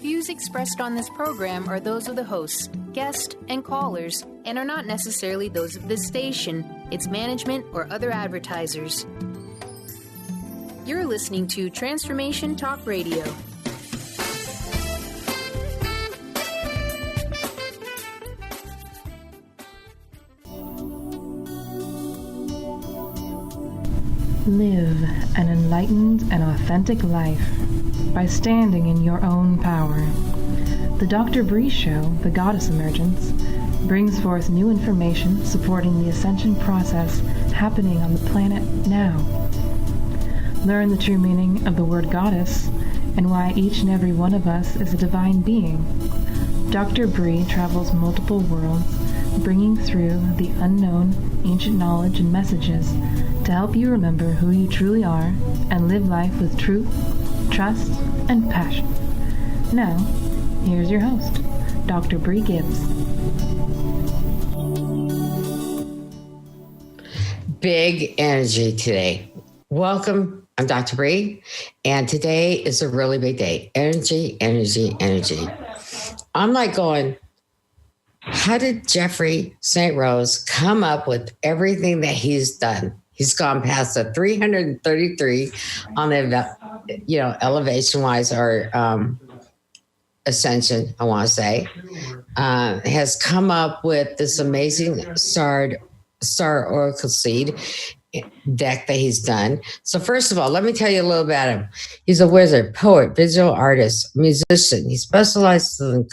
Views expressed on this program are those of the hosts, guests, and callers, and are not necessarily those of this station, its management, or other advertisers. You're listening to Transformation Talk Radio. Live an enlightened and authentic life by standing in your own power. The Dr. Brie Show, the Goddess Emergence, brings forth new information supporting the ascension process happening on the planet now. Learn the true meaning of the word goddess and why each and every one of us is a divine being. Dr. Brie travels multiple worlds, bringing through the unknown ancient knowledge and messages to help you remember who you truly are and live life with truth, trust, and passion. Now, here's your host, Dr. Brie Gibbs. Big energy today. Welcome. I'm Dr. Brie, and today is a really big day. Energy, energy, energy. I'm like going, how did Jeffrey St. Rose come up with everything that he's done? He's gone past the 333 on the, elevation-wise or ascension, I want to say, has come up with this amazing Star Oracle seed deck that he's done. So first of all, let me tell you a little about him. He's a wizard, poet, visual artist, musician. He specializes in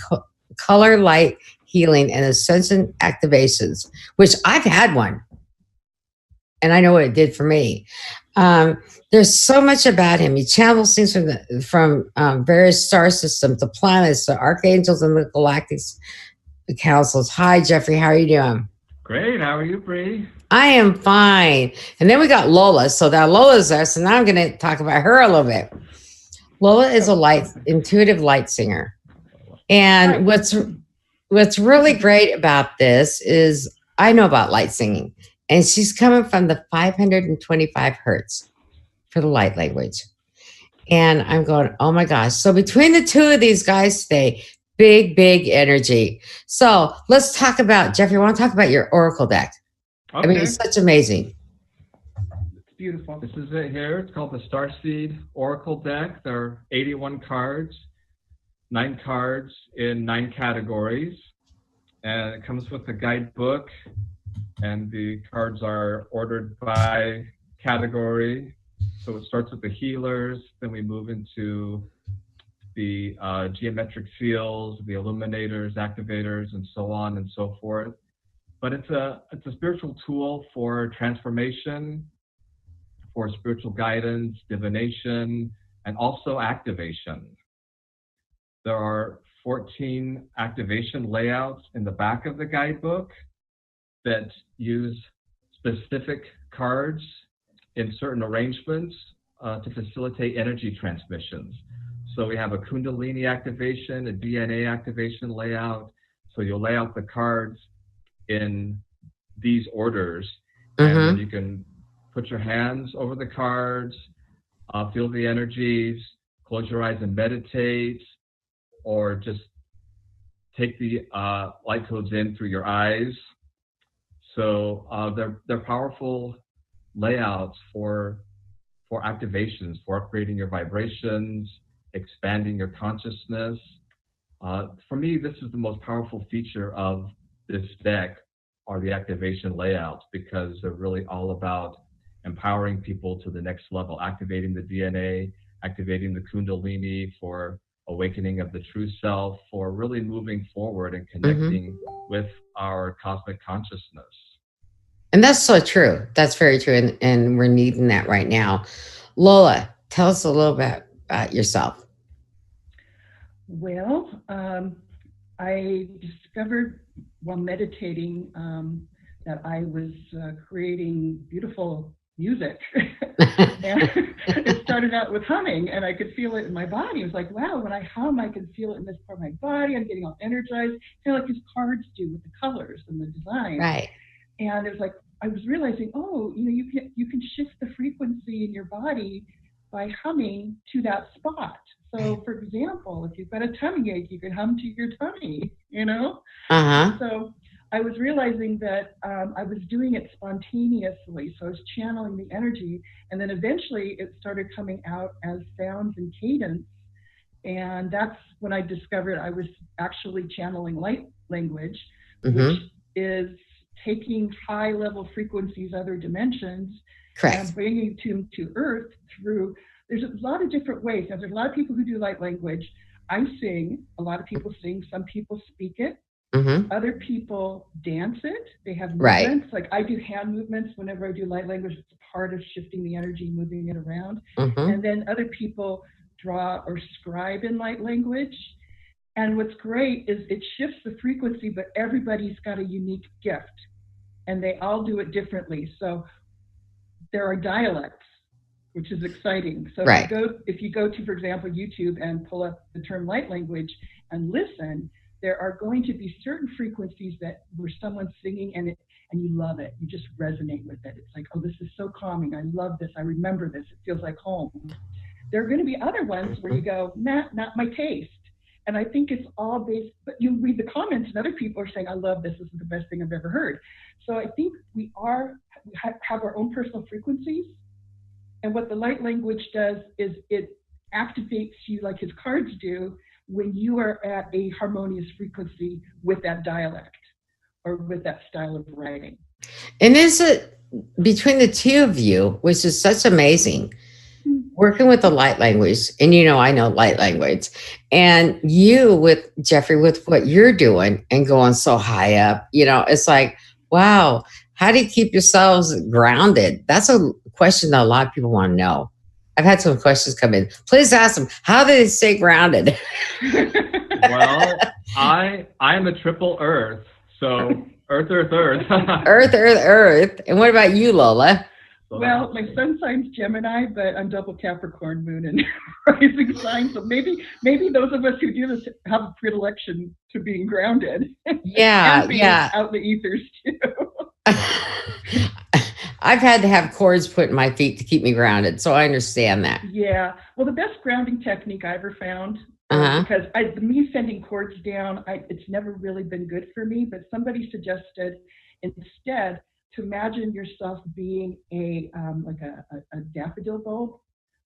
color, light, healing, and ascension activations, which I've had one. And I know what it did for me. There's so much about him. He channels things from various star systems, the planets, the archangels, and the galactic councils. Hi, Jeffrey. How are you doing? Great. How are you, Brie? I am fine. And then we got Lola. So now Lola's there. So now I'm going to talk about her a little bit. Lola is a intuitive light singer. And what's really great about this is I know about light singing. And she's coming from the 525 hertz for the light language. And I'm going, oh my gosh. So between the two of these guys today, big energy. So let's talk about, Jeffrey, I want to talk about your Oracle deck. Okay. I mean, it's such amazing. It's beautiful. This is it here. It's called the Starseed Oracle deck. There are 81 cards, 9 cards in 9 categories. And it comes with a guidebook. And the cards are ordered by category. So it starts with the healers, then we move into the geometric fields, the illuminators, activators, and so on and so forth. But it's a spiritual tool for transformation, for spiritual guidance, divination, and also activation. There are 14 activation layouts in the back of the guidebook that use specific cards in certain arrangements to facilitate energy transmissions. So we have a Kundalini activation, a DNA activation layout. So you'll lay out the cards in these orders, and then you can put your hands over the cards, feel the energies, close your eyes and meditate, or just take the light codes in through your eyes. So they're powerful layouts for activations, for upgrading your vibrations, expanding your consciousness. For me, this is the most powerful feature of this deck are the activation layouts, because they're really all about empowering people to the next level, activating the DNA, activating the Kundalini for awakening of the true self, for really moving forward and connecting with our cosmic consciousness. And that's so true. That's very true. And we're needing that right now. Lola, tell us a little bit about yourself. Well, I discovered while meditating that I was creating beautiful music. And it started out with humming, and I could feel it in my body. It was like, wow, when I hum, I can feel it in this part of my body. I'm getting all energized, kind of like his cards do with the colors and the design. Right. And it was like, I was realizing, you can shift the frequency in your body by humming to that spot. So, for example, if you've got a tummy ache, you can hum to your tummy, So I was realizing that I was doing it spontaneously. So I was channeling the energy. And then eventually it started coming out as sounds and cadence. And that's when I discovered I was actually channeling light language, which is taking high level frequencies, other dimensions, and bringing them to Earth through. There's a lot of different ways. Now, there's a lot of people who do light language. I sing. A lot of people sing. Some people speak it. Other people dance it. They have movements. Like I do hand movements whenever I do light language. It's part of shifting the energy, moving it around. And then other people draw or scribe in light language. And what's great is it shifts the frequency, but everybody's got a unique gift. And they all do it differently. So there are dialects, which is exciting. So if you go to, for example, YouTube and pull up the term light language and listen, there are going to be certain frequencies where someone's singing and you love it. You just resonate with it. It's like, oh, this is so calming. I love this. I remember this. It feels like home. There are going to be other ones where you go, not my taste. And I think it's all based, but you read the comments and other people are saying, I love this. This is the best thing I've ever heard. So I think we have our own personal frequencies. And what the light language does is it activates you like his cards do when you are at a harmonious frequency with that dialect or with that style of writing. And is it between the two of you, which is such amazing, working with the light language, and I know light language, and you with Jeffrey, with what you're doing and going so high up, it's like, wow, how do you keep yourselves grounded? That's a question that a lot of people want to know. I've had some questions come in. Please ask them, how do they stay grounded? Well, I am a triple earth. So earth. Earth. And what about you, Lola? Well, my sun sign's Gemini, but I'm double Capricorn moon and rising sign. So maybe those of us who do this have a predilection to being grounded. Yeah, and being out in the ethers too. I've had to have cords put in my feet to keep me grounded, so I understand that. Yeah. Well, the best grounding technique I ever found, because me sending cords down, it's never really been good for me, but somebody suggested instead to imagine yourself being a daffodil bulb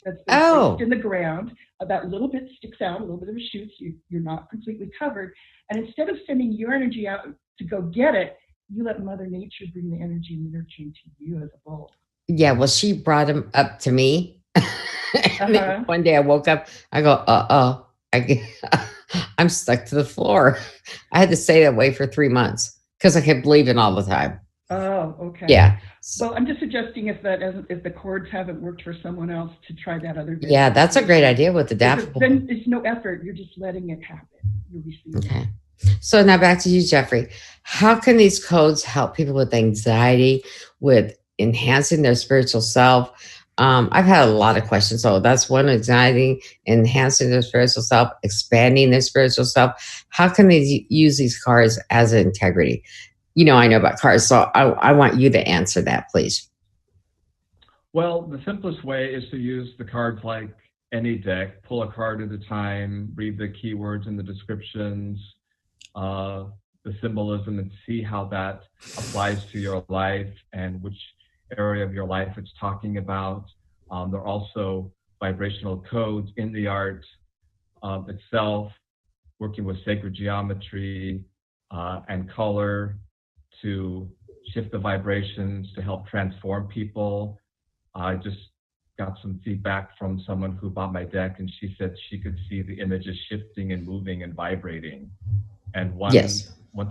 that's been placed in the ground. That little bit sticks out, a little bit of a shoot, so you're not completely covered. And instead of sending your energy out to go get it, you let Mother Nature bring the energy and nurturing to you as a bulb. Yeah, well, she brought him up to me. And one day I woke up, I go, I'm stuck to the floor. I had to stay that way for 3 months because I kept leaving all the time. Oh, okay. Yeah. Well, I'm just suggesting if the cords haven't worked for someone else to try that other. Yeah, that's a great idea with the daffodil. Then it's no effort. You're just letting it happen. You're receiving. Okay. So now back to you, Jeffrey. How can these codes help people with anxiety, with enhancing their spiritual self? I've had a lot of questions. So that's one, anxiety, enhancing their spiritual self, expanding their spiritual self. How can they use these cards as an integrity? I know about cards, so I want you to answer that, please. Well, the simplest way is to use the cards like any deck. Pull a card at a time, read the keywords and the descriptions, the symbolism, and see how that applies to your life and which area of your life it's talking about. There are also vibrational codes in the art itself, working with sacred geometry and color to shift the vibrations to help transform people. I just got some feedback from someone who bought my deck, and she said she could see the images shifting and moving and vibrating. And one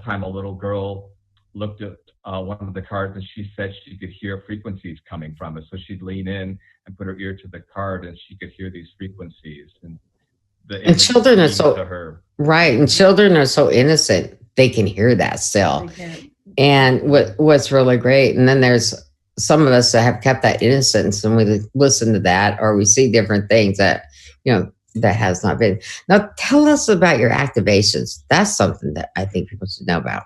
time a little girl looked at one of the cards and she said she could hear frequencies coming from it. So she'd lean in and put her ear to the card and she could hear these frequencies. And children are so right. And children are so innocent. They can hear that still. And what's really great. And then there's some of us that have kept that innocence and we listen to that, or we see different things that, that has not been. Now tell us about your activations. That's something that I think people should know about.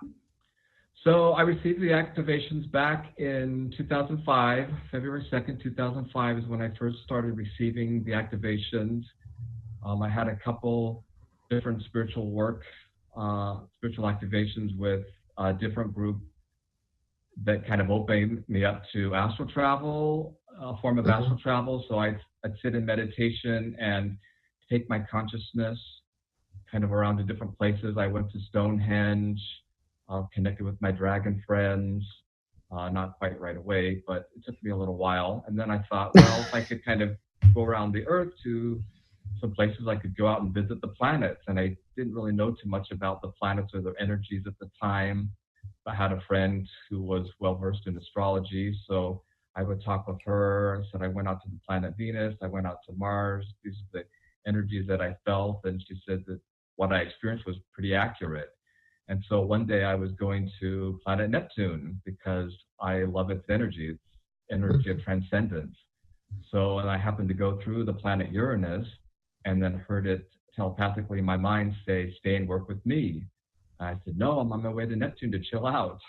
So I received the activations back in 2005. February 2nd, 2005 is when I first started receiving the activations. I had a couple different spiritual activations with a different group that kind of opened me up to astral travel, a form of astral travel. So I'd sit in meditation and take my consciousness kind of around to different places. I went to Stonehenge, connected with my dragon friends, not quite right away, but it took me a little while. And then I thought, well, if I could kind of go around the earth to some places, I could go out and visit the planets. And I didn't really know too much about the planets or their energies at the time. I had a friend who was well versed in astrology, so I would talk with her. I said I went out to the planet Venus, I went out to Mars. These are the energies that I felt, and she said that what I experienced was pretty accurate. And so one day I was going to planet Neptune because I love its energy of transcendence. So, and I happened to go through the planet Uranus and then heard it telepathically in my mind say, stay and work with me. I said, no, I'm on my way to Neptune to chill out.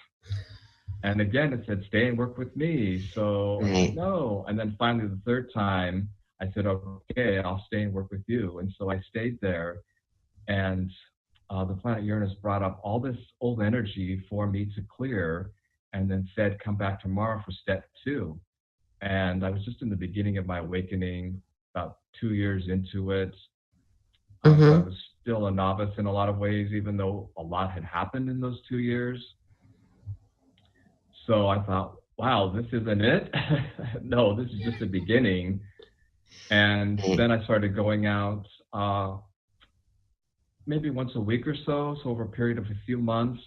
And again, it said, stay and work with me. So I said, no. And then finally, the third time, I said, okay, I'll stay and work with you. And so I stayed there. And the planet Uranus brought up all this old energy for me to clear and then said, come back tomorrow for step 2. And I was just in the beginning of my awakening, about 2 years into it. So I was still a novice in a lot of ways, even though a lot had happened in those 2 years. So I thought, wow, this isn't it. No, this is just the beginning. And then I started going out maybe once a week or so. So over a period of a few months,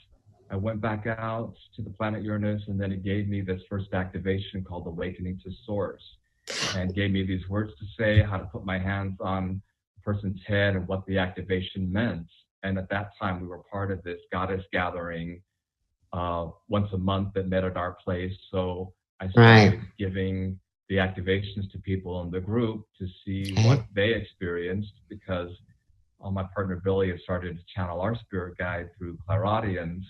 I went back out to the planet Uranus, and then it gave me this first activation called Awakening to Source, and gave me these words to say, how to put my hands on person's head and what the activation meant. And at that time, we were part of this goddess gathering once a month that met at our place. So I started giving the activations to people in the group to see what they experienced, because my partner Billy has started to channel our spirit guide through clairaudience,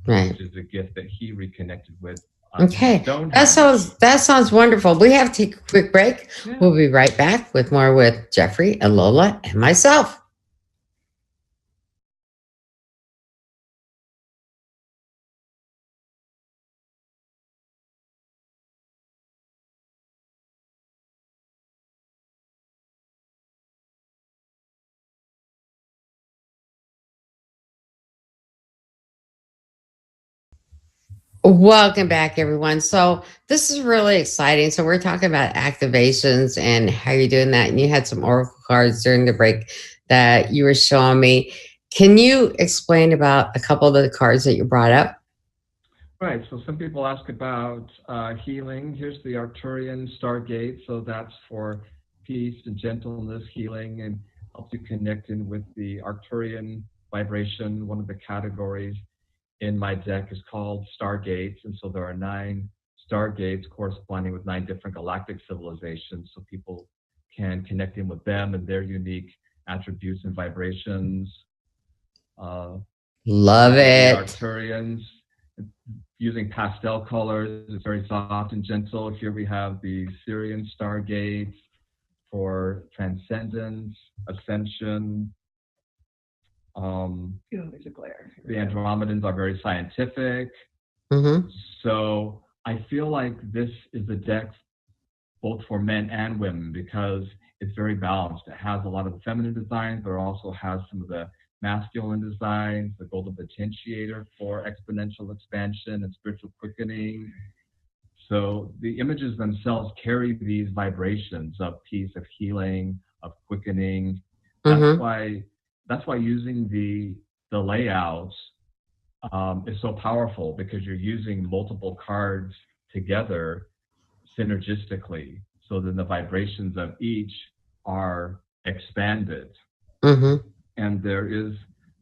which is a gift that he reconnected with. That sounds wonderful. We have to take a quick break. Yeah. We'll be right back with more with Jeffrey and Lola and myself. Welcome back, everyone. So this is really exciting. So we're talking about activations and how you're doing that. And you had some oracle cards during the break that you were showing me. Can you explain about a couple of the cards that you brought up? Right. So some people ask about healing. Here's the Arcturian Stargate. So that's for peace and gentleness, healing, and helps you connect in with the Arcturian vibration. One of the categories in my deck is called Stargates, and so there are 9 Stargates corresponding with 9 different galactic civilizations, so people can connect in with them and their unique attributes and vibrations. Love it. Arcturians, using pastel colors, it's very soft and gentle. Here we have the Syrian Stargates for transcendence, ascension. There's a glare. The Andromedans are very scientific. So I feel like this is a deck both for men and women because it's very balanced. It has a lot of the feminine designs, but it also has some of the masculine designs, the golden potentiator for exponential expansion and spiritual quickening. So the images themselves carry these vibrations of peace, of healing, of quickening. That's why using the layouts is so powerful, because you're using multiple cards together synergistically. So then the vibrations of each are expanded. And there is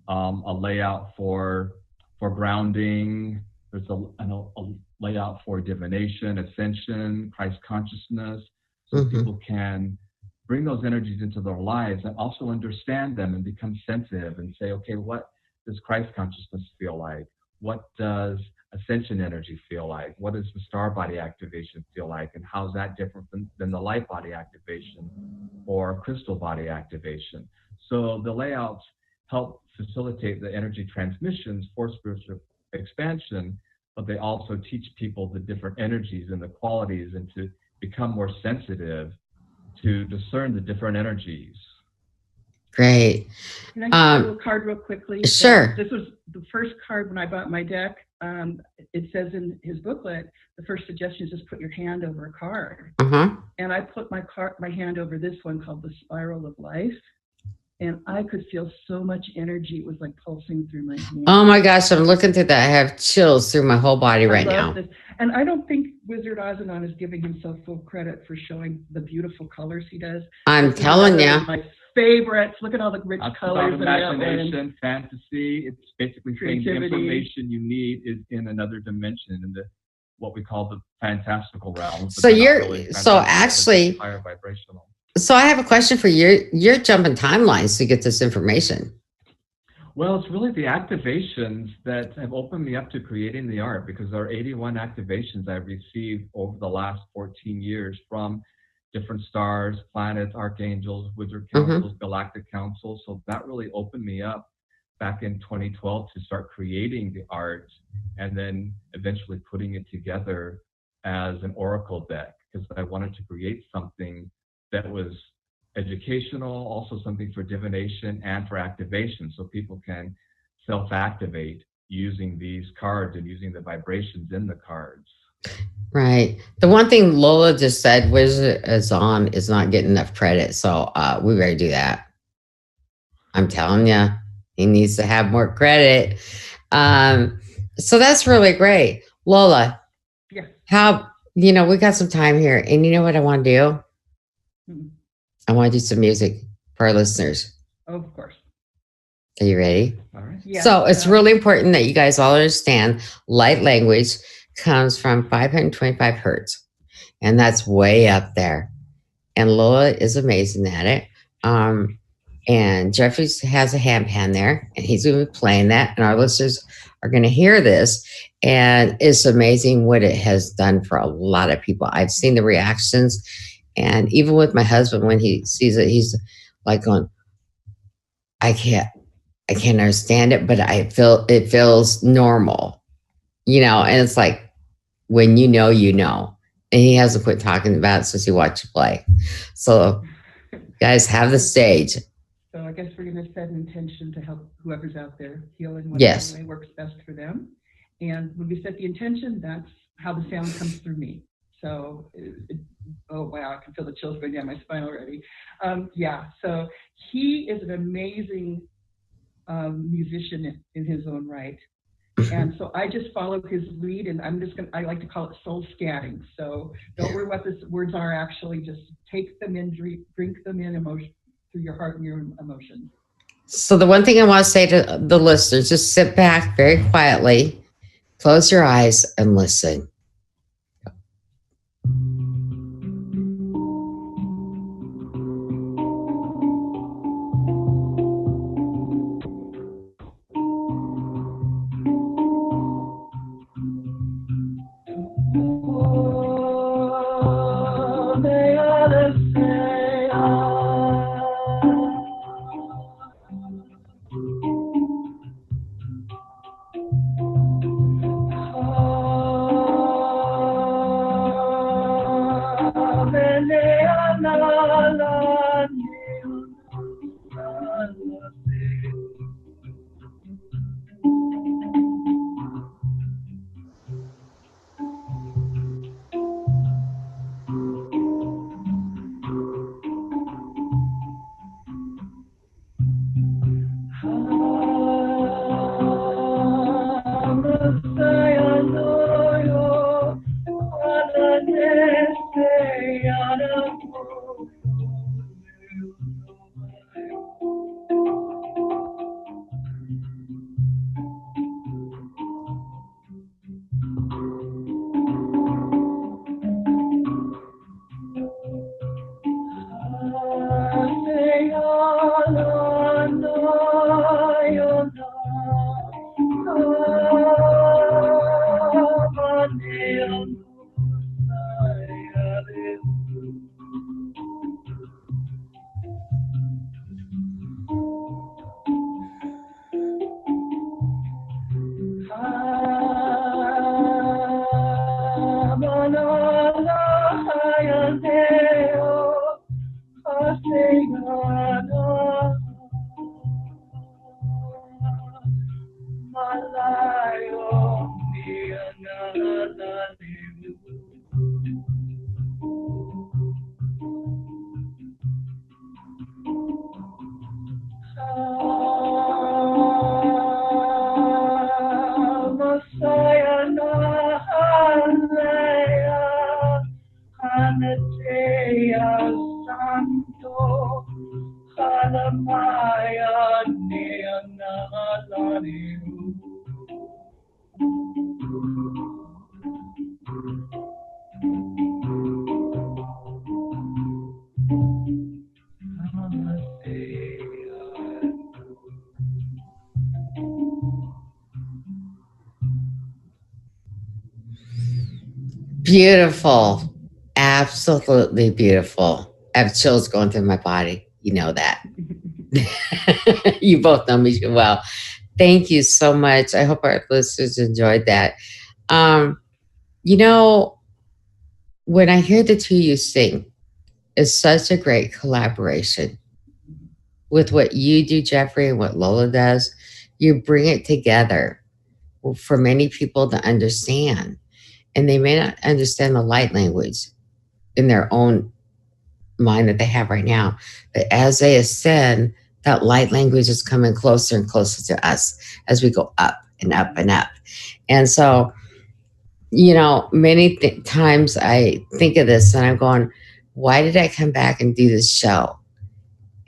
a layout for grounding. There's a layout for divination, ascension, Christ consciousness. So people can bring those energies into their lives and also understand them and become sensitive and say, okay, what does Christ consciousness feel like? What does ascension energy feel like? What does the star body activation feel like? And how's that different than the light body activation or crystal body activation? So the layouts help facilitate the energy transmissions for spiritual expansion, but they also teach people the different energies and the qualities, and to become more sensitive to discern the different energies. Great. Can I just do a card real quickly? Sure. This was the first card when I bought my deck. It says in his booklet, the first suggestion is just put your hand over a card. And I put my hand over this one called the Spiral of Life. And I could feel so much energy. It was like pulsing through my hand. Oh my gosh, I'm looking through that. I have chills through my whole body right now. This. And I don't think Wizard Ozanon is giving himself full credit for showing the beautiful colors he does. I'm telling you. My favorites. Look at all the rich colors. Imagination, fantasy. It's basically saying the information you need is in another dimension, in the what we call the fantastical realm. So actually higher vibrational. So I have a question for you. You're jumping timelines to get this information. Well, it's really the activations that have opened me up to creating the art, because there are 81 activations I've received over the last 14 years from different stars, planets, archangels, wizard councils, galactic councils. So that really opened me up back in 2012 to start creating the art, and then eventually putting it together as an oracle deck, because I wanted to create something that was educational, also something for divination and for activation, so people can self-activate using these cards and using the vibrations in the cards. Right. The one thing Lola just said, Wizard Azam is not getting enough credit, so we better do that. I'm telling you, he needs to have more credit. So that's really great. Lola, how, we got some time here, and you know what I want to do? I want to do some music for our listeners. Oh, of course. Are you ready? All right. Yeah. So it's really important that you guys all understand light language comes from 525 hertz. And that's way up there. And Lola is amazing at it. And Jeffrey has a handpan there, and he's going to be playing that. And our listeners are going to hear this. And it's amazing what it has done for a lot of people. I've seen the reactions. And even with my husband, when he sees it, he's like going, I can't understand it, but it feels normal, and it's like, when you know, and he hasn't quit talking about it since he watched you play. So guys, have the stage. So I guess we're going to set an intention to help whoever's out there heal in whatever way works best for them. And when we set the intention, that's how the sound comes through me. So, oh wow, I can feel the chills going down my spine already. So he is an amazing musician in his own right. And so I just follow his lead, and I like to call it soul scanning. So don't worry what the words are, actually just take them in, drink them in emotion through your heart and your emotions. So the one thing I want to say to the listeners, just sit back very quietly, close your eyes, and listen. Beautiful. Absolutely beautiful. I have chills going through my body. You know that. You both know me well. Thank you so much. I hope our listeners enjoyed that. Um, you know, when I hear the two of you sing, it's such a great collaboration with what you do, Jeffrey, and what Lola does. You bring it together for many people to understand. And they may not understand the light language in their own mind that they have right now. But as they ascend, that light language is coming closer and closer to us as we go up and up and up. And so, many times I think of this and I'm going, why did I come back and do this show?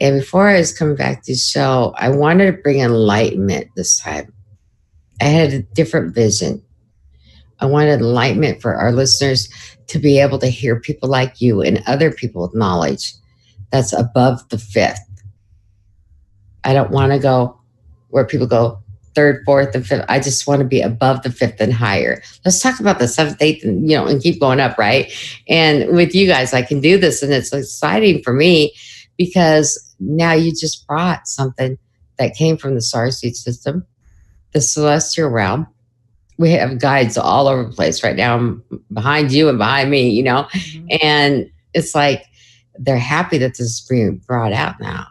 And before I was coming back to the show, I wanted to bring enlightenment this time. I had a different vision. I wanted enlightenment for our listeners to be able to hear people like you and other people with knowledge that's above the fifth. I don't want to go where people go third, fourth, and fifth. I just want to be above the fifth and higher. Let's talk about the seventh, eighth, and keep going up, right? And with you guys, I can do this, and it's exciting for me because now you just brought something that came from the Starseed system, the celestial realm. We have guides all over the place right now. I'm behind you and behind me, Mm-hmm. and it's like they're happy that this is being brought out now.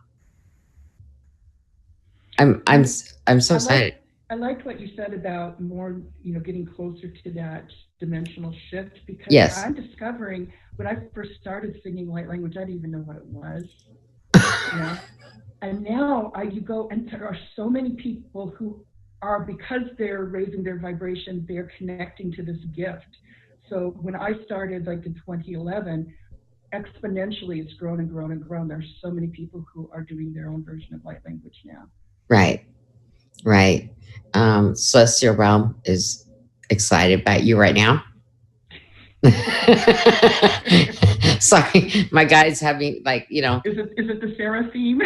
I'm so excited. I liked what you said about more, getting closer to that dimensional shift, because Yes. I'm discovering when I first started singing light language, I didn't even know what it was. And now you go, and there are so many people who are, because they're raising their vibration, they're connecting to this gift. So when I started, like in 2011, exponentially it's grown and grown and grown. There's so many people who are doing their own version of light language now. Right. Celestial Realm is excited about you right now. Sorry, my guy's having Is it the seraphim?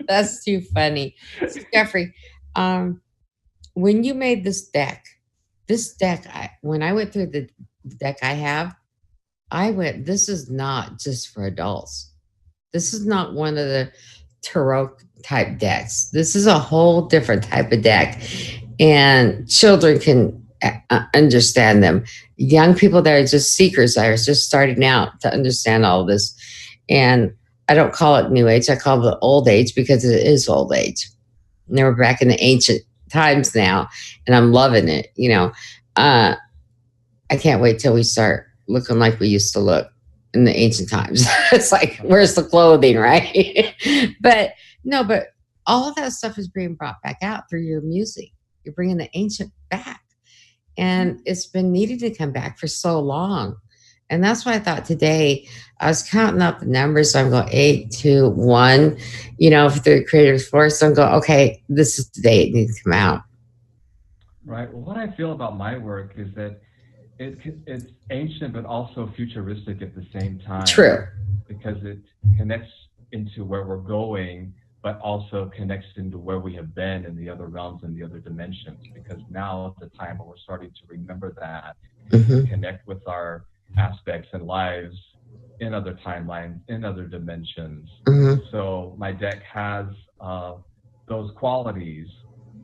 That's too funny. So, Jeffrey, when you made this deck, when I went through the deck this is not just for adults. This is not one of the tarot type decks. This is a whole different type of deck, and children can understand them. Young people that are just seekers, that are just starting out to understand all of this. And I don't call it New Age. I call it Old Age because it is Old Age. And we're back in the ancient times now, and I'm loving it. I can't wait till we start looking like we used to look in the ancient times. It's like, where's the clothing, right? But all of that stuff is being brought back out through your music. You're bringing the ancient back, and it's been needed to come back for so long. And that's why I thought today, I was counting up the numbers. So I'm going 8, 2, 1, for the creative force. So I'm going, okay, this is the day it needs to come out. Right. Well, what I feel about my work is that it's ancient, but also futuristic at the same time. True. Because it connects into where we're going, but also connects into where we have been in the other realms and the other dimensions. Because now is the time when we're starting to remember that, connect with our aspects and lives in other timelines, in other dimensions. So my deck has those qualities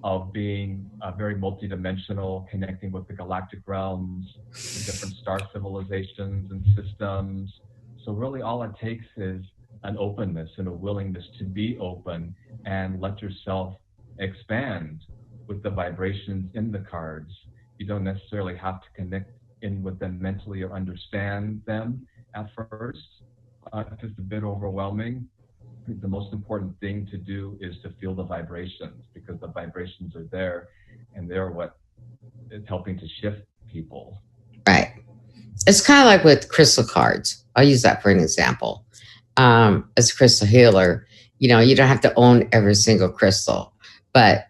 of being very multidimensional, connecting with the galactic realms, the different star civilizations and systems. So really all it takes is an openness and a willingness to be open and let yourself expand with the vibrations in the cards. You don't necessarily have to connect in with them mentally or understand them at first. If it's a bit overwhelming, I think the most important thing to do is to feel the vibrations, because the vibrations are there and they're what is helping to shift people. Right. It's kind of like with crystal cards. I'll use that for an example. As a crystal healer, you know, you don't have to own every single crystal, but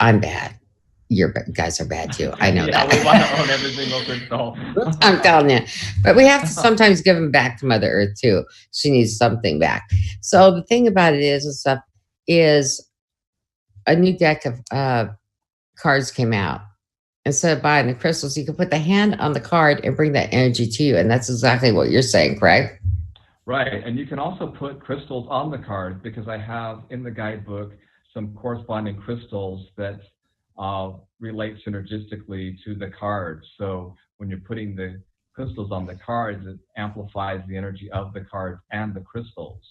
I'm bad. You guys are bad too. I know that. We want to own every single crystal. I'm telling you. But we have to sometimes give them back to Mother Earth too. She needs something back. So the thing about it is a new deck of cards came out. Instead of buying the crystals, you can put the hand on the card and bring that energy to you. And that's exactly what you're saying, correct? Right. And you can also put crystals on the card, because I have in the guidebook some corresponding crystals that relate synergistically to the cards. So when you're putting the crystals on the cards, it amplifies the energy of the cards and the crystals.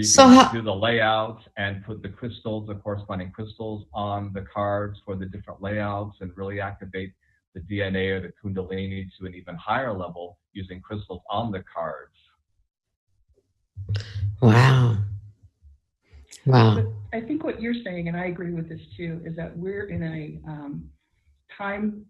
So you can do the layout and put the crystals, the corresponding crystals on the cards for the different layouts, and really activate the DNA or the Kundalini to an even higher level using crystals on the cards. Wow. Wow. But I think what you're saying, and I agree with this too, is that we're in a time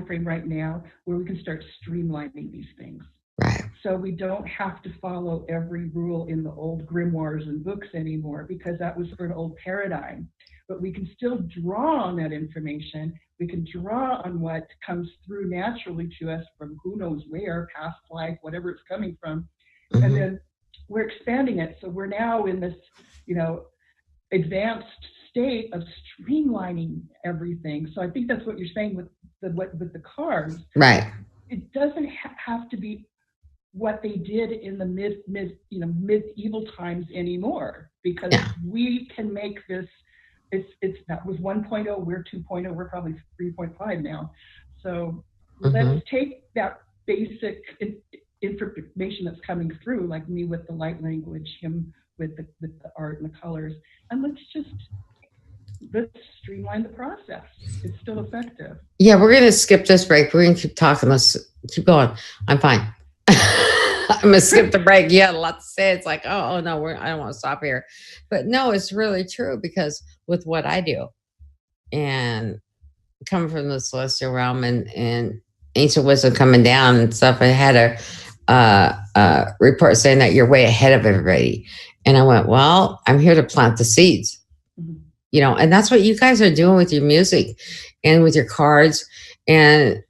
frame right now where we can start streamlining these things. Right. So we don't have to follow every rule in the old grimoires and books anymore, because that was for an old paradigm. But we can still draw on that information. We can draw on what comes through naturally to us from who knows where, past life, whatever it's coming from. Mm-hmm. And then we're expanding it. So we're now in this, you know, advanced state of streamlining everything. So I think that's what you're saying with the cards. Right. It doesn't have to be what they did in the medieval times anymore, because we can make this. It's that was 1.0. We're 2.0. We're probably 3.5 now. So let's take that basic information that's coming through, like me with the light language, him with the art and the colors, and let's streamline the process. It's still effective. Yeah, we're going to skip this break. We're going to keep talking. Let's keep going. I'm fine. I'm going to skip the break. You had a lot to say. It's like, oh no, I don't want to stop here. But no, it's really true, because with what I do and coming from the celestial realm and ancient wisdom coming down and stuff, I had a report saying that you're way ahead of everybody. And I went, well, I'm here to plant the seeds. You know, and that's what you guys are doing with your music and with your cards and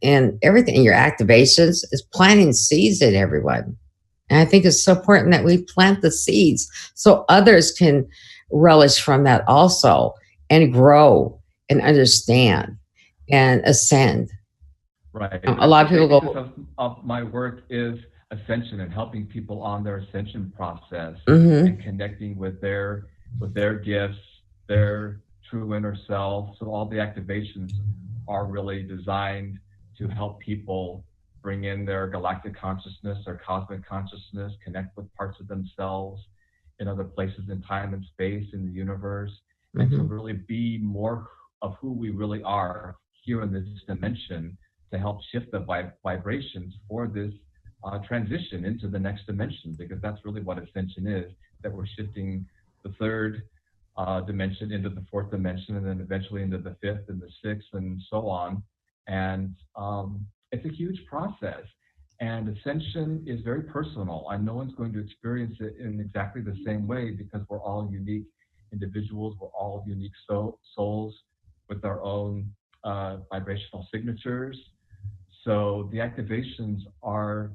everything. Your activations is planting seeds in everyone. And I think it's so important that we plant the seeds so others can relish from that also and grow and understand and ascend. Right. A lot of people go. Of my work is ascension and helping people on their ascension process Mm-hmm. and connecting with their gifts, their true inner self. So all the activations are really designed to help people bring in their galactic consciousness, their cosmic consciousness, connect with parts of themselves in other places in time and space in the universe, and to really be more of who we really are here in this dimension, to help shift the vibrations for this transition into the next dimension, because that's really what ascension is, that we're shifting the third dimension into the fourth dimension, and then eventually into the fifth and the sixth and so on. And it's a huge process, and ascension is very personal, and no one's going to experience it in exactly the same way, because we're all unique individuals. We're all unique souls with our own vibrational signatures. So the activations are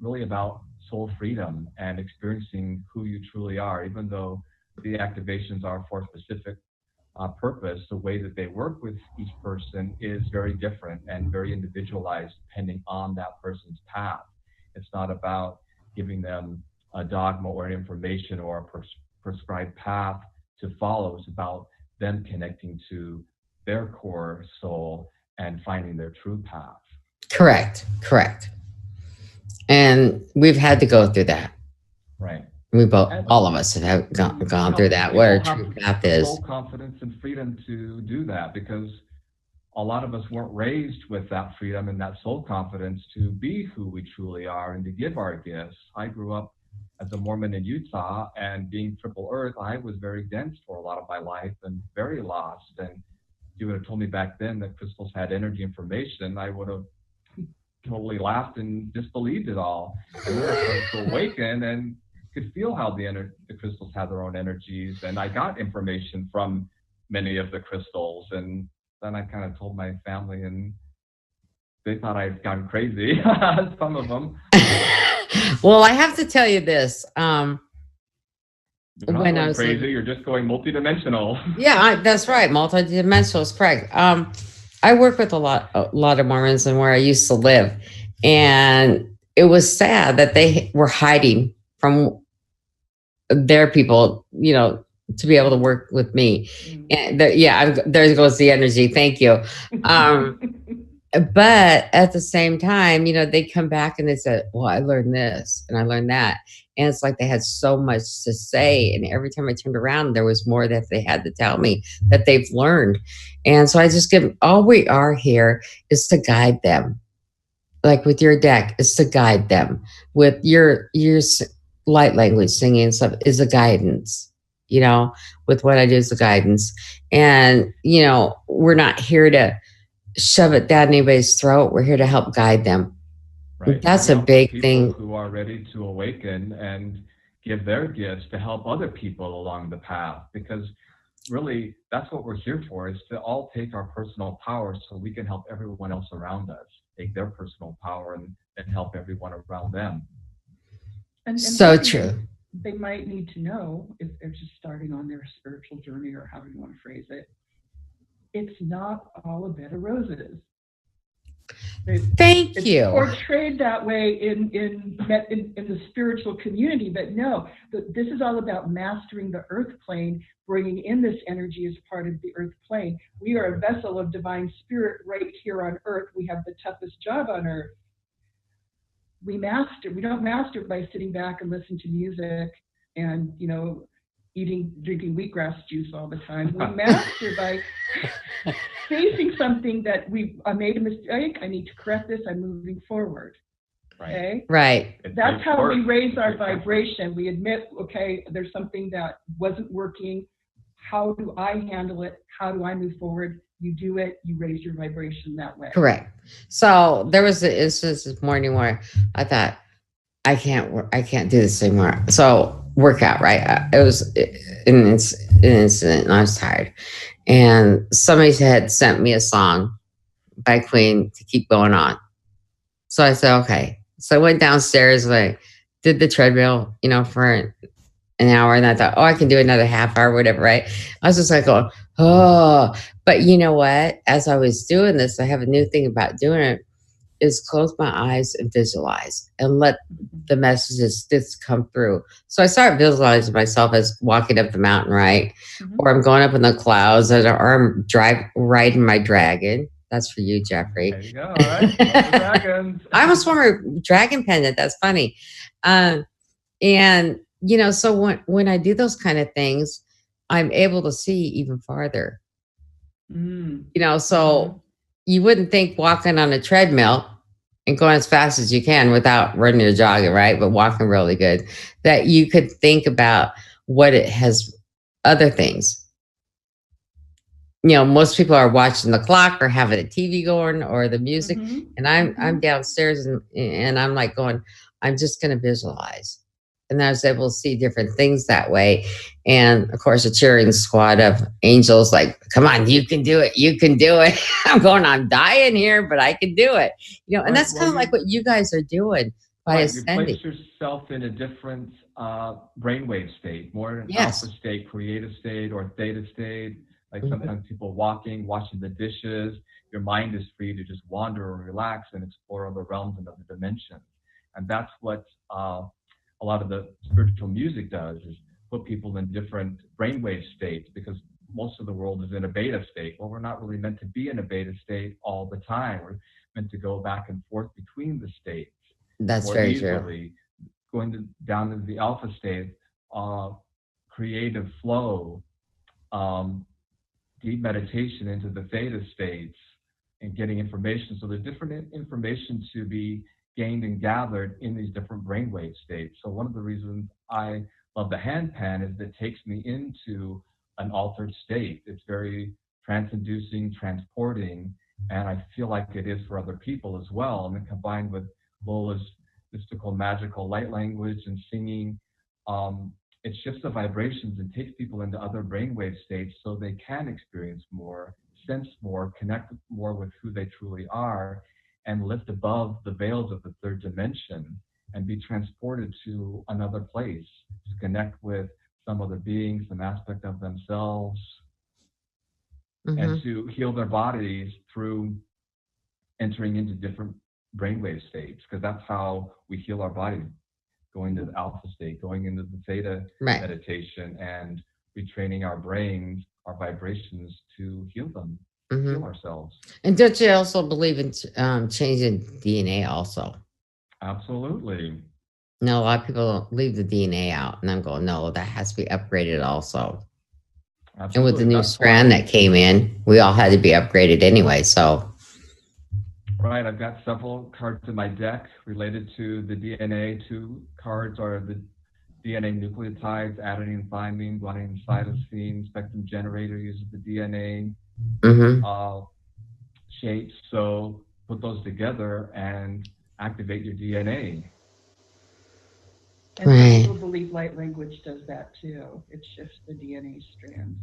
really about soul freedom and experiencing who you truly are, even though the activations are for a specific purpose. The way that they work with each person is very different and very individualized depending on that person's path. It's not about giving them a dogma or information or a prescribed path to follow. It's about them connecting to their core soul and finding their true path. Correct. And we've had to go through that. Right. We both, all of us have gone through that, what our true path is. Full confidence and freedom to do that, because a lot of us weren't raised with that freedom and that soul confidence to be who we truly are and to give our gifts. I grew up as a Mormon in Utah, and being triple earth, I was very dense for a lot of my life and very lost. And if you would have told me back then that crystals had energy information, I would have totally laughed and disbelieved it all. And then I started to awaken and could feel how the crystals had their own energies. And I got information from many of the crystals. And then I kind of told my family, and they thought I'd gone crazy, some of them. Well, I have to tell you this. When I was crazy, you're just going multidimensional. Yeah, that's right. Multidimensional is correct. I work with a lot of Mormons and where I used to live, and it was sad that they were hiding from their people, you know, to be able to work with me. And there goes the energy. Thank you. But at the same time, you know, they come back and they said, well, I learned this and I learned that. And it's like they had so much to say. And every time I turned around, there was more that they had to tell me that they've learned. And so I just all we are here is to guide them. Like with your deck, is to guide them. With your light language singing and stuff is a guidance. You know, with what I do is the guidance. And, you know, we're not here to shove it down anybody's throat. We're here to help guide them. Right. That's a big thing. Who are ready to awaken and give their gifts to help other people along the path, because really that's what we're here for, is to all take our personal power so we can help everyone else around us take their personal power and help everyone around them. And so true. They might need to know, if they're just starting on their spiritual journey, or however you want to phrase it, it's not all a bed of roses. Thank you. It's portrayed that way in the spiritual community, but no, this is all about mastering the earth plane, bringing in this energy as part of the earth plane. We are a vessel of divine spirit right here on earth. We have the toughest job on earth. We don't master by sitting back and listening to music and, you know, drinking wheatgrass juice all the time. We master by facing something that I made a mistake. I need to correct this. I'm moving forward. Okay? Right. That's how we raise our vibration. We admit, okay, there's something that wasn't working. How do I handle it? How do I move forward? You do it. You raise your vibration that way. Correct. So there was an instance this morning where I thought, I can't do this anymore. So workout, right? It was an incident and I was tired. And somebody had sent me a song by Queen to keep going on. So I said, okay. So I went downstairs and I did the treadmill, you know, for an hour. And I thought, I can do another half hour, whatever, right? I was just like going, But you know what? As I was doing this, I have a new thing about doing it, is close my eyes and visualize and let the messages just come through. So I start visualizing myself as walking up the mountain, right? Mm-hmm. Or I'm going up in the clouds, or I'm riding my dragon. That's for you, Jeffrey. There you go. All right. Dragons. I'm a former dragon pendant. That's funny. And, you know, so when I do those kind of things, I'm able to see even farther. You know, so you wouldn't think walking on a treadmill and going as fast as you can without running or jogging, right? But walking really good, that you could think about what it has, other things. You know, most people are watching the clock or having the TV going or the music. And I'm downstairs and I'm like going, I'm just going to visualize. And I was able to see different things that way. And of course, a cheering squad of angels like, come on, you can do it. You can do it. I'm dying here, but I can do it. You know, and that's kind of like what you guys are doing by ascending. You place yourself in a different brainwave state, more an alpha state, creative state, or theta state. Like sometimes people walking, washing the dishes, your mind is free to just wander or relax and explore other realms and other dimensions. And that's what a lot of the spiritual music does, is put people in different brainwave states, because most of the world is in a beta state. Well, we're not really meant to be in a beta state all the time. We're meant to go back and forth between the states. That's very true. Going down to the alpha state creative flow, deep meditation into the theta states and getting information. So there's different information to be gained and gathered in these different brainwave states. So one of the reasons I love the hand pan is that it takes me into an altered state. It's very trance-inducing, transporting, and I feel like it is for other people as well. And then combined with Lola's mystical, magical light language and singing, it shifts the vibrations and takes people into other brainwave states so they can experience more, sense more, connect more with who they truly are, and lift above the veils of the third dimension and be transported to another place to connect with some other being, some aspect of themselves, and to heal their bodies through entering into different brainwave states, because that's how we heal our body, going to the alpha state, going into the theta meditation, and retraining our brains, our vibrations to heal them, heal ourselves. And don't you also believe in changing DNA also? Absolutely. No, a lot of people leave the DNA out, and I'm going, no, that has to be upgraded also. Absolutely. And with the new strand that came in, we all had to be upgraded anyway, so. Right, I've got several cards in my deck related to the DNA. 2 cards are the DNA nucleotides, adenine, thymine, guanine, cytosine, spectrum generator uses the DNA shapes. So put those together and activate your DNA. And some people believe light language does that too. It shifts the DNA strands.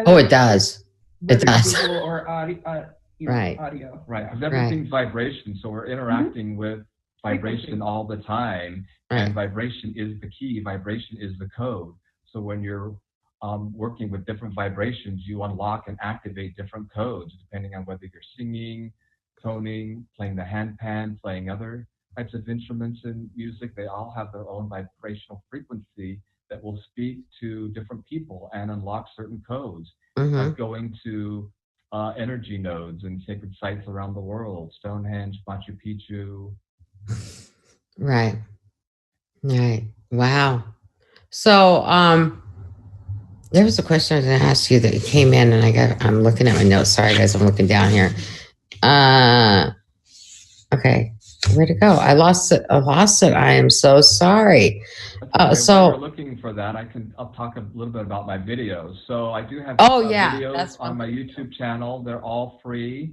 Oh, it does. It does. Visual or audio. Audio. Right. Because everything's vibration. So we're interacting with vibration all the time. And vibration is the key. Vibration is the code. So when you're working with different vibrations, you unlock and activate different codes, depending on whether you're singing, toning, playing the handpan, playing other types of instruments in music. They all have their own vibrational frequency that will speak to different people and unlock certain codes. Like going to energy nodes and sacred sites around the world, Stonehenge, Machu Picchu. Right. Wow. So there was a question I was going to ask you that came in, and I'm looking at my notes. Sorry guys, I'm looking down here. Okay. Where'd it go? I lost it. I am so sorry. So you're looking for that, I'll talk a little bit about my videos. So I do have videos on my YouTube channel. They're all free.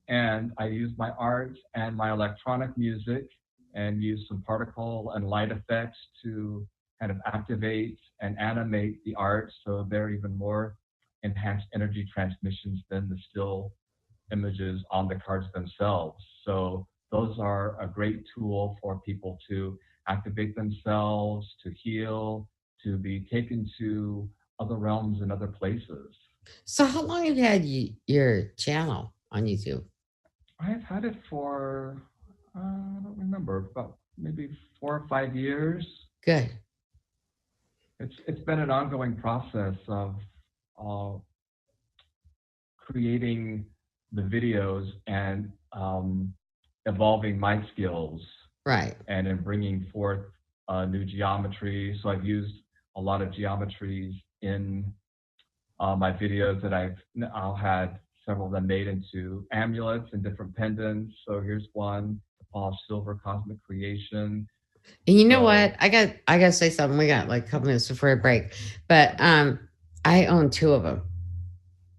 And I use my art and my electronic music and use some particle and light effects to kind of activate and animate the art. So they're even more enhanced energy transmissions than the still images on the cards themselves. So those are a great tool for people to activate themselves, to heal, to be taken to other realms and other places. So how long have you had your channel on YouTube? I've had it for, I don't remember, about maybe 4 or 5 years. Good. It's been an ongoing process of creating the videos and evolving my skills, and in bringing forth new geometry. So I've used a lot of geometries in my videos that I'll had several of them made into amulets and different pendants. So here's one, the polished silver cosmic creation. And you know what? I got to say something. We got like a couple minutes before a break, but I own 2 of them.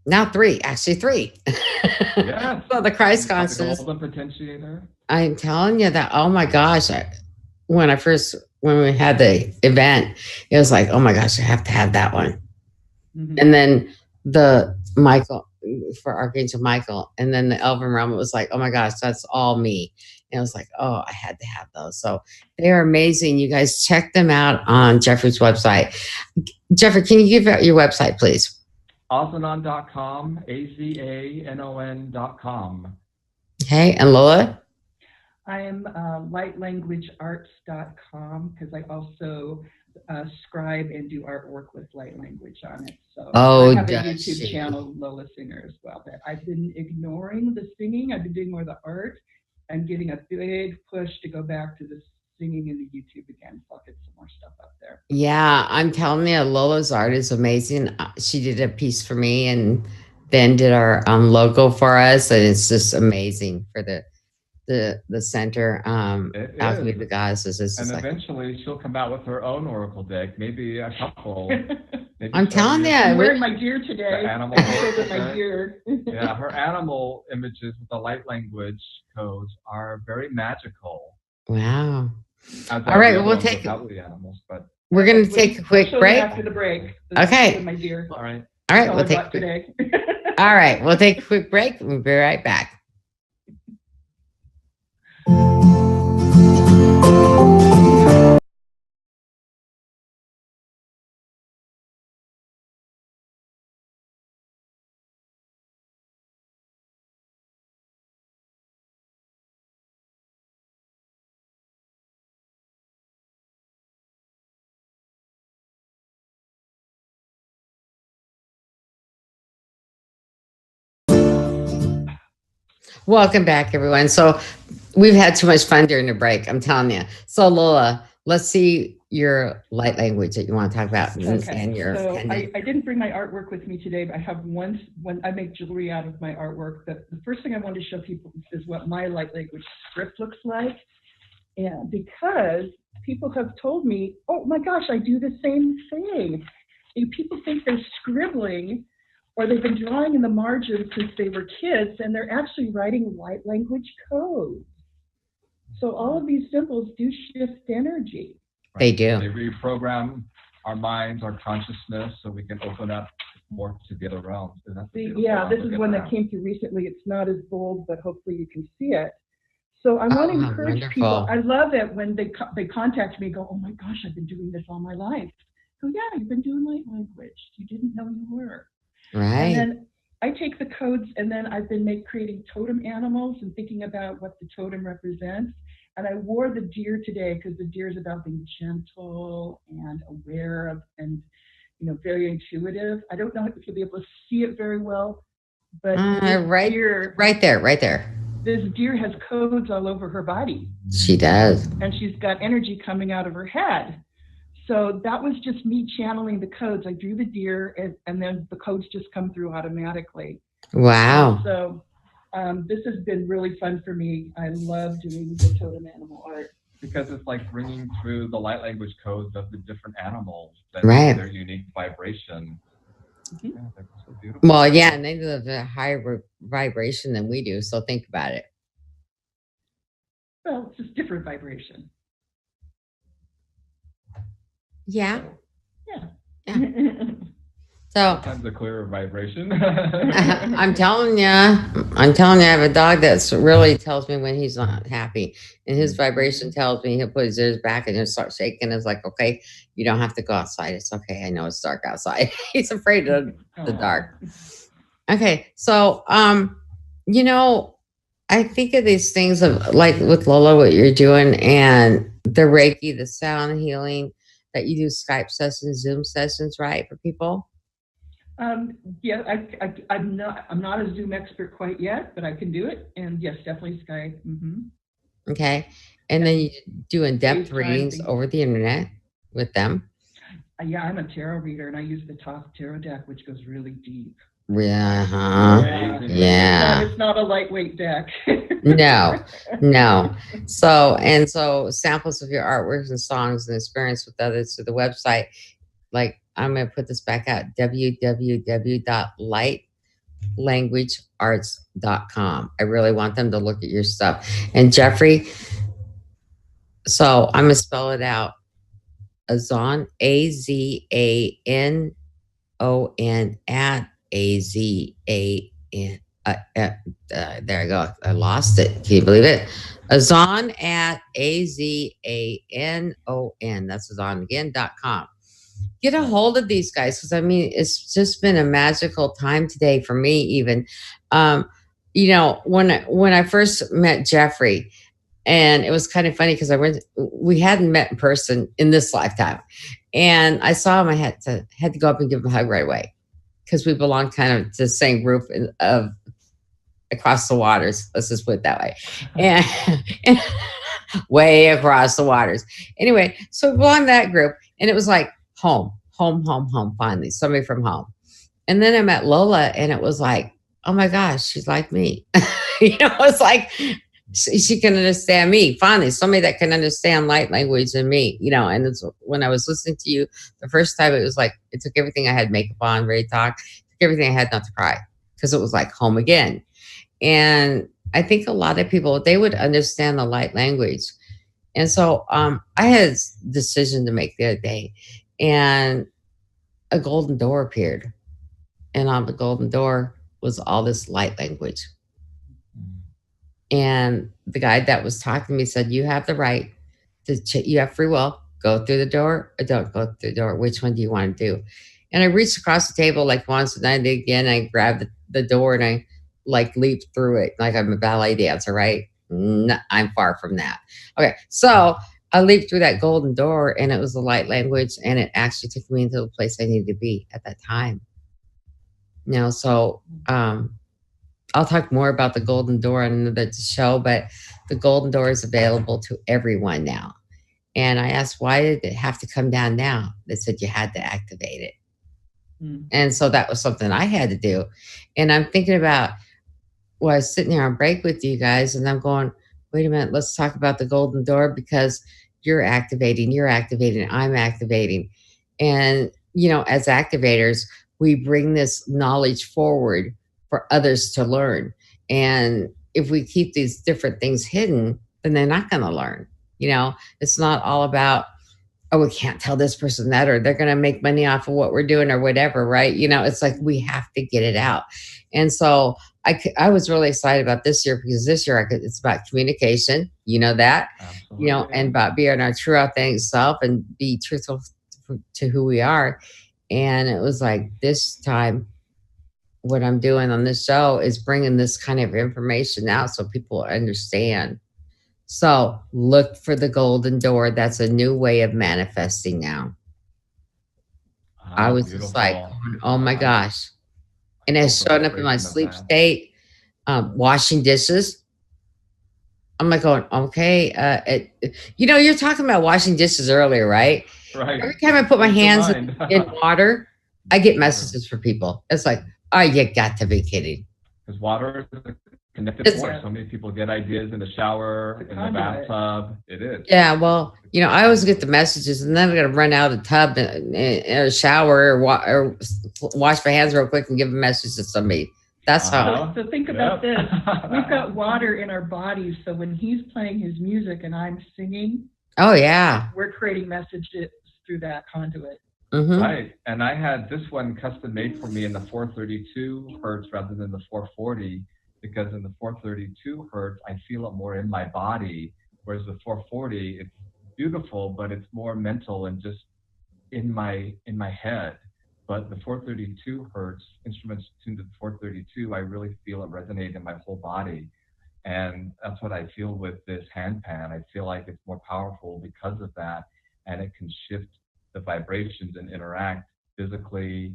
Now 3, actually 3. Yeah. So the Christ constants. The golden potentiator. I'm telling you that. Oh my gosh! When we had the event, it was like, oh my gosh, I have to have that one. And then the Michael for Archangel Michael, and then the Elven Realm. It was like, oh my gosh, that's all me. And it was like, oh, I had to have those. So they are amazing. You guys check them out on Jeffrey's website. Jeffrey, can you give out your website, please? Azanon.com, AZANON.com. Okay, and Lola? I am lightlanguagearts.com, because I also scribe and do artwork with light language on it. So I have a YouTube channel, Lola Singer, as well. But I've been ignoring the singing. I've been doing more of the art. I'm getting a big push to go back to the singing in the YouTube again, so I'll get some more stuff up there. Yeah, I'm telling you, Lola's art is amazing. She did a piece for me, and then did our logo for us, and it's just amazing for the center. Alchemy of the Goddesses. And eventually she'll come out with her own oracle deck, maybe a couple. Maybe I'm telling you, I'm wearing my deer today. The animal my deer. Yeah, her animal images with the light language codes are very magical. Wow. All right, we'll take animals, but we're going to take a quick break after the break. Okay. My deer. All right. All right, we'll take today. All right, we'll take a quick break. We'll be right back. Welcome back, everyone. So we've had too much fun during the break, I'm telling you. So Lola, let's see your light language that you want to talk about. And your so I didn't bring my artwork with me today, but I have when I make jewelry out of my artwork. The first thing I want to show people is what my light language script looks like. And because people have told me, oh my gosh, I do the same thing. And people think they're scribbling, or they've been drawing in the margins since they were kids, and they're actually writing light language code. So all of these symbols do shift energy. Right. They do. They reprogram our minds, our consciousness, so we can open up more to the other realms. Yeah, this is one that came through recently. It's not as bold, but hopefully you can see it. So I want to encourage people. I love it when they contact me and go, oh my gosh, I've been doing this all my life. So yeah, you've been doing light language. You didn't know you were. Right. And then I take the codes, and then I've been creating totem animals and thinking about what the totem represents. And I wore the deer today because the deer is about being gentle and aware of, and very intuitive. I don't know if you'll be able to see it very well, but right there. This deer has codes all over her body. She does. And she's got energy coming out of her head. So that was just me channeling the codes. I drew the deer, and then the codes just come through automatically. Wow. So this has been really fun for me. I love doing the totem animal art. Because it's like bringing through the light language codes of the different animals that right. Their unique vibration. Mm-hmm. Yeah, they're so beautiful. Well, yeah, and they live at a higher vibration than we do. So think about it. Well, it's just different vibration. Yeah. Yeah. So sometimes a clearer vibration. I'm telling you, I have a dog that's really tells me when he's not happy, and his vibration tells me he'll put his ears back and he'll start shaking. It's like, okay, you don't have to go outside. It's okay. I know it's dark outside. He's afraid of the dark. Okay. So, I think of these things of like with Lola, what you're doing, and the Reiki, the sound healing, that you do Skype sessions, Zoom sessions, right, for people? Yeah, I'm not a Zoom expert quite yet, but I can do it. And yes, definitely Skype. Mm-hmm. Okay. And then you do in-depth readings over the internet with them. Yeah, I'm a tarot reader, and I use the Top Tarot deck, which goes really deep. Yeah. Yeah. It's not a lightweight deck. No. So samples of your artworks and songs and experience with others through the website. Like, I'm going to put this back out, www.lightlanguagearts.com. I really want them to look at your stuff. And Jeffrey, so I'm going to spell it out. Azan, AZANON at AZAN. There I go. I lost it. Can you believe it? Azan at AZANON. That's azanagain.com. Get a hold of these guys, because it's just been a magical time today for me. Even, when I first met Jeffrey, and it was kind of funny because we hadn't met in person in this lifetime, and I saw him. I had to go up and give him a hug right away, because we belong kind of to the same group of across the waters. Let's just put it that way. way across the waters. Anyway, so we belonged to that group, and it was like home, home, home, home. Finally, somebody from home. And then I met Lola, and it was like, oh my gosh, she's like me. It's like she can understand me. Finally, somebody that can understand light language and me. And it's, when I was listening to you the first time, it was like it took everything I had makeup on, ready to talk, took everything I had not to cry, because it was like home again. And I think a lot of people, they would understand the light language. And so I had a decision to make the other day, and a golden door appeared. And on the golden door was all this light language. And the guy that was talking to me said, you have the right you have free will, go through the door or don't go through the door. Which one do you want to do? And I reached across the table like once, and then again, I grabbed the door and I like leaped through it like I'm a ballet dancer, right? No, I'm far from that. Okay, so I leaped through that golden door, and it was the light language, and it actually took me into the place I needed to be at that time. So I'll talk more about the golden door on another show, but the golden door is available to everyone now. And I asked, why did it have to come down now? They said you had to activate it. And so that was something I had to do. And I'm thinking about, I was sitting here on break with you guys, and I'm going, wait a minute, let's talk about the golden door, because you're activating, I'm activating. And, as activators, we bring this knowledge forward for others to learn. And if we keep these different things hidden, then they're not going to learn. It's not all about, oh, we can't tell this person that, or they're going to make money off of what we're doing or whatever, right? It's like we have to get it out. And so I was really excited about this year, because this year it's about communication, that, Absolutely. And about being our true authentic self and be truthful to who we are. And it was like this time, what I'm doing on this show is bringing this kind of information out so people understand. So look for the golden door. That's a new way of manifesting now. I was Beautiful. just like, oh my gosh. And it's showing up in my sleep state, washing dishes. I'm like going, okay. You're talking about washing dishes earlier, right? Right. Every time I put my hands in water, I get messages for people. It's like, oh, you got to be kidding. Because water is a connected force. So many people get ideas in the shower, in the bathtub. It is. Yeah, well, I always get the messages, and then I got to run out of the tub and shower or wash my hands real quick and give a message to somebody. That's how. So think about this. We've got water in our bodies, so when he's playing his music and I'm singing, oh yeah, we're creating messages through that conduit. Mm-hmm. Right. And I had this one custom made for me in the 432 hertz rather than the 440, because in the 432 hertz, I feel it more in my body, whereas the 440, it's beautiful, but it's more mental and just in my head. But the 432 hertz instruments tuned to the 432, I really feel it resonate in my whole body. And that's what I feel with this hand pan. I feel like it's more powerful because of that, and it can shift the vibrations and interact physically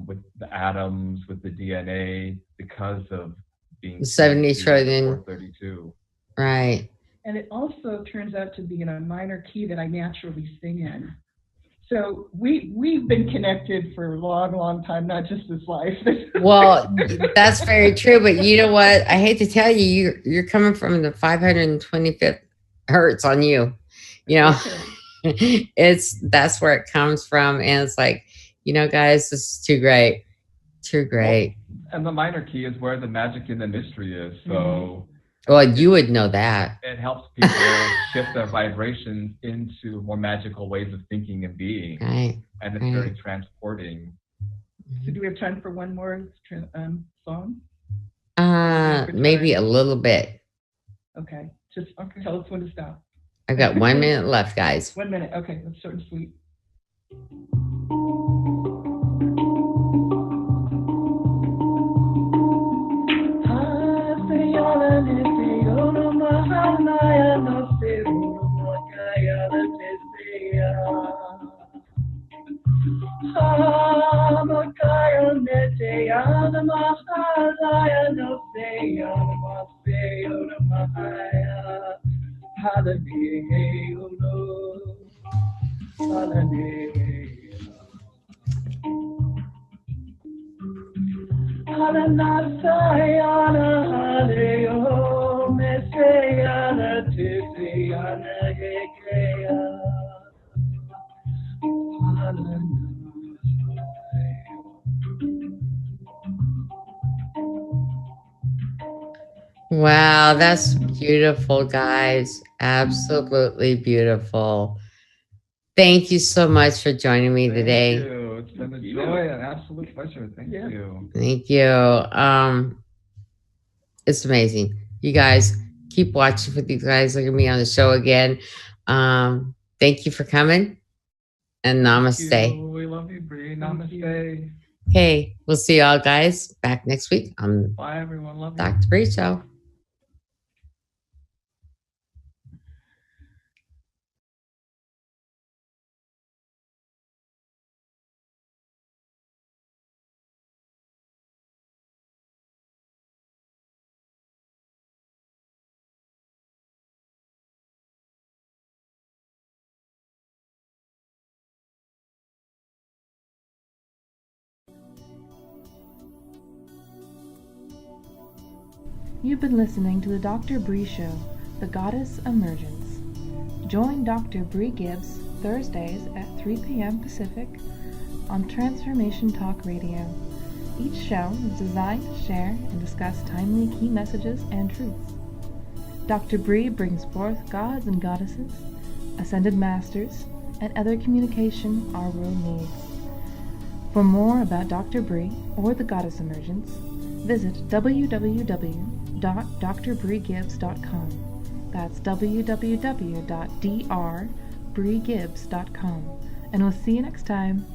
with the atoms, with the DNA, because of being 70 trillion 432. Right. And it also turns out to be in a minor key that I naturally sing in. So we've been connected for a long, long time, not just this life. Well, that's very true. But you know what? I hate to tell you, you're coming from the 525th hertz on you. That's where it comes from. And it's like, guys, this is too great. Too great. And the minor key is where the magic and the mystery is. So well, you would know that. It helps people shift their vibrations into more magical ways of thinking and being. Right. And it's very transporting. So do we have time for one more song? Maybe a little bit. Okay. Just tell us when to stop. I've got 1 minute left, guys. 1 minute. Okay, that's short and sweet. Wow, that's beautiful, guys. Absolutely beautiful. Thank you so much for joining me today. Thank you. It's been a joy, an absolute pleasure. Thank you. Thank you. It's amazing. You guys keep watching for these guys. Look at me on the show again. Thank you for coming, and namaste. We love you, Brie. Namaste. Okay, we'll see y'all guys back next week on Bye, everyone. Love you. Dr. Brie Show. You've been listening to the Dr. Brie Show, the Goddess Emergence. Join Dr. Brie Gibbs Thursdays at 3 p.m. Pacific on Transformation Talk Radio. Each show is designed to share and discuss timely key messages and truths. Dr. Brie brings forth gods and goddesses, ascended masters, and other communication our world needs. For more about Dr. Brie or the Goddess Emergence, visit www.drbriegibbs.com. That's www.drbriegibbs.com. And we'll see you next time.